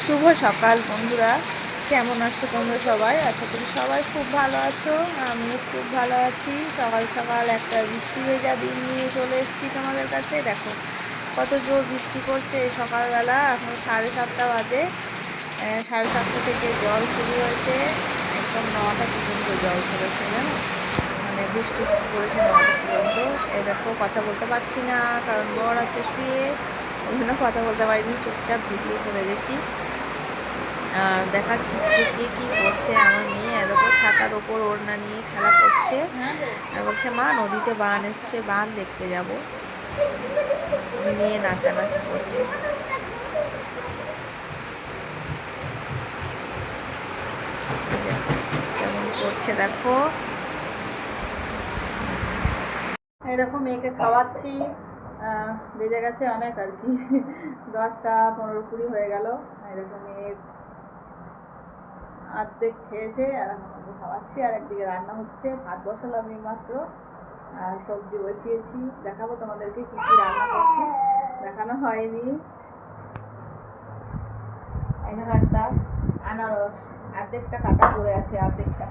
শুভ সকাল বন্ধুরা, কেমন আছো তোমরা সবাই? আশা করি সবাই খুব ভালো আছো। আমিও খুব ভালো আছি। সকাল সকাল একটা বৃষ্টি ভেজা দিন নিয়ে চলে এসেছি তোমাদের কাছে। দেখো কত জোর বৃষ্টি পড়ছে সকালবেলা। এখন 7:30 বাজে। 7:30 থেকে জল শুরু হয়েছে, একদম 9টা পর্যন্ত জল পড়েছে জানো। মানে বৃষ্টি পড়েছে 9টা পর্যন্ত। এই দেখো কথা বলতে পারছি না, কারণ বর আছে শুয়ে, ওই জন্য কথা বলতে পারিনি, চুপচাপ ভিডিও করে গেছি। আর দেখাচ্ছি কে কী করছে। আমার মেয়ে এরকম ছাতার ওপর ওড়না নিয়ে খেলা করছে, আর বলছে মা নদীতে বান এসছে, বান দেখতে যাব। নিয়ে নাচানাচি করছে। কেমন করছে দেখো। এরকম মেয়েকে খাওয়াচ্ছি। বেজে গেছে অনেক আর কি, 10টা 15-20 হয়ে গেল। এরকম মেয়ের অর্ধেক খেয়েছে, আর এখন খাওয়াচ্ছি। আর একদিকে রান্না হচ্ছে, ভাত বসালাম এই মাত্র, আর সবজি বসিয়েছি। দেখাবো তোমাদেরকে কি কি রান্না করছি, দেখানো হয়নি। এখানে একটা আনারস, অর্ধেকটা কাটা পড়ে আছে, অর্ধেকটা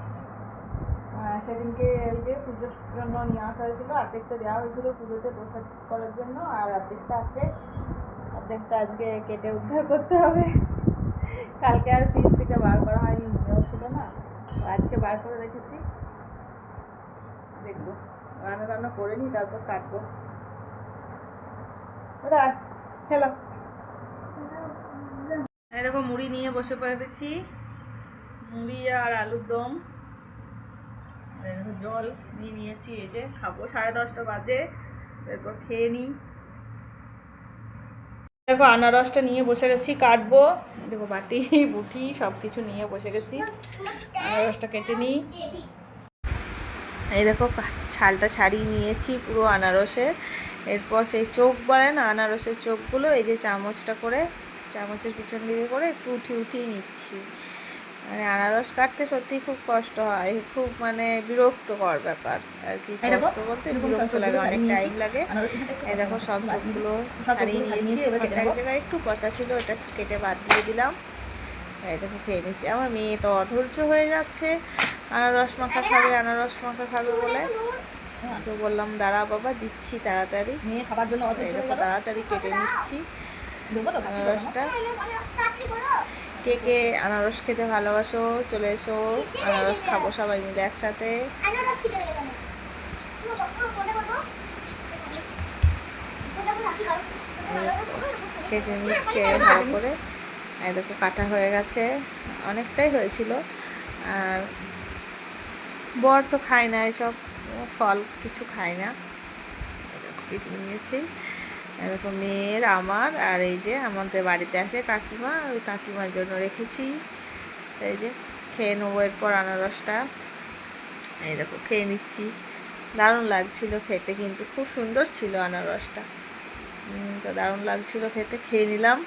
সেদিনকে এই যে পুজোর জন্য নিয়ে আসা হয়েছিল, অর্ধেকটা দেওয়া হয়েছিল পুজোতে প্রসাদ করার জন্য, আর অর্ধেকটা আছে। অর্ধেকটা আজকে কেটে উদ্ধার করতে হবে। কালকে আর ফ্রিজ থেকে বার করা হয়নি, মনেও ছিল না, আজকে বার করে রেখেছি। দেখবো রান্না টান্না করে নিই, তারপর কাটবো। ওরা হ্যালো, এরকম মুড়ি নিয়ে বসে পড়েছি, মুড়ি আর আলুর দম। জল নিয়ে নিয়েছি, এই যে খাবো। 10:30 বাজে, এরপর খেয়ে নিই। দেখো আনারসটা নিয়ে বসে গেছি, কাটবো। দেখো বাটি বুটি সব কিছু নিয়ে বসে গেছি, আনারসটা কেটে নিই। এই দেখো ছালটা ছাড়িয়ে নিয়েছি পুরো আনারসের। এরপর সেই চোখ বলে না, আনারসের চোখগুলো এই যে চামচটা করে, চামচের পিছন দিকে করে একটু উঠিয়ে নিচ্ছি। মানে আনারস কাটতে সত্যি খুব কষ্ট হয়, খুব মানে বিরক্তকর ব্যাপার আর কি। কষ্ট বলতে বিরক্ত লাগে, অনেক টাইম লাগে। এই দেখো সব চোখগুলো ছাড়িয়ে নিয়েছি। ওখানটা এক জায়গায় একটু পচা ছিল, ওটা কেটে বাদ দিয়ে দিলাম। এই দেখো খেয়ে নিচ্ছি। আমার মেয়ে তো অধৈর্য হয়ে যাচ্ছে, আনারস মাখা খাবে, আনারস মাখা খাবে বলে। তো বললাম দাঁড়া বাবা, দিচ্ছি তাড়াতাড়ি। মেয়ে খাবার জন্য দেখো তাড়াতাড়ি কেটে নিচ্ছি আনারসটা। কে কে আনারস খেতে ভালোবাসো চলে এসো, আনারস খাবো সবাই মিলে একসাথে। কেটে নিচ্ছে ভালো করে। এই দেখো কাটা হয়ে গেছে, অনেকটাই হয়েছিল। আর বর তো খায় না এসব ফল, কিছু খায় না। কেটে নিয়েছি। এরকম মেয়ের, আমার, আর এই যে আমাদের বাড়িতে আসে কাকিমা, ওই কাকিমার জন্য রেখেছি। এই যে খেয়ে নেবো এরপর আনারসটা। এই দেখো খেয়ে নিচ্ছি। দারুণ লাগছিল খেতে, কিন্তু খুব সুন্দর ছিল আনারসটা, তো দারুণ লাগছিল খেতে, খেয়ে নিলাম।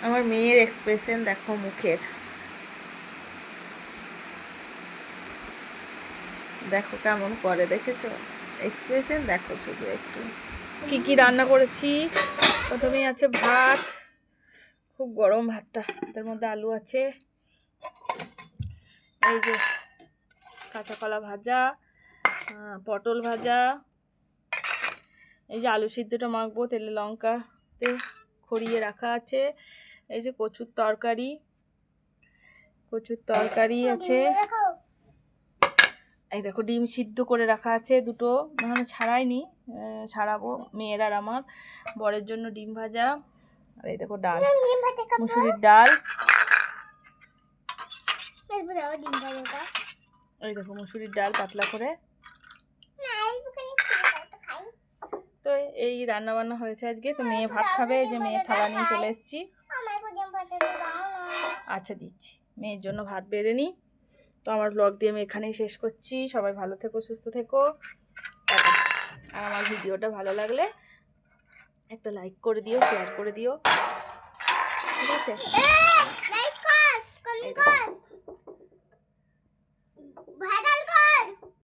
আমার মেয়ের এক্সপ্রেশন দেখো মুখের, দেখো কেমন করে, দেখেছো এক্সপ্রেশন? দেখো শুধু একটু। কি কি রান্না করেছি, প্রথমেই আছে ভাত, খুব গরম ভাতটা, তার মধ্যে আলু আছে, এই যে কাঁচা কলা ভাজা, পটল ভাজা, এই যে আলু সিদ্ধটা মাখবো তেলে লঙ্কাতে খড়িয়ে রাখা আছে, এই যে কচুর তরকারি আছে, এই দেখো ডিম সিদ্ধ করে রাখা আছে দুটো, মানে ছাড়াইনি, ছাড়াবো মেয়ের আর আমার। বরের জন্য ডিম ভাজা, আর এই দেখো ডাল, মুসুরির ডাল, এই দেখো মুসুরির ডাল পাতলা করে। তো এই রান্না বান্না হয়েছে আজকে। তো মেয়ে ভাত খাবে, এই যে মেয়ে থালা নিয়ে চলে এসেছি। আচ্ছা দিচ্ছি, মেয়ের জন্য ভাত বেড়ে নিই। তো আমার ব্লগটি আমি এখানেই শেষ করছি। সবাই ভালো থেকো, সুস্থ থেকো। আর আমার ভিডিওটা ভালো লাগলে একটা লাইক করে দিও, শেয়ার করে দিও, ঠিক আছে?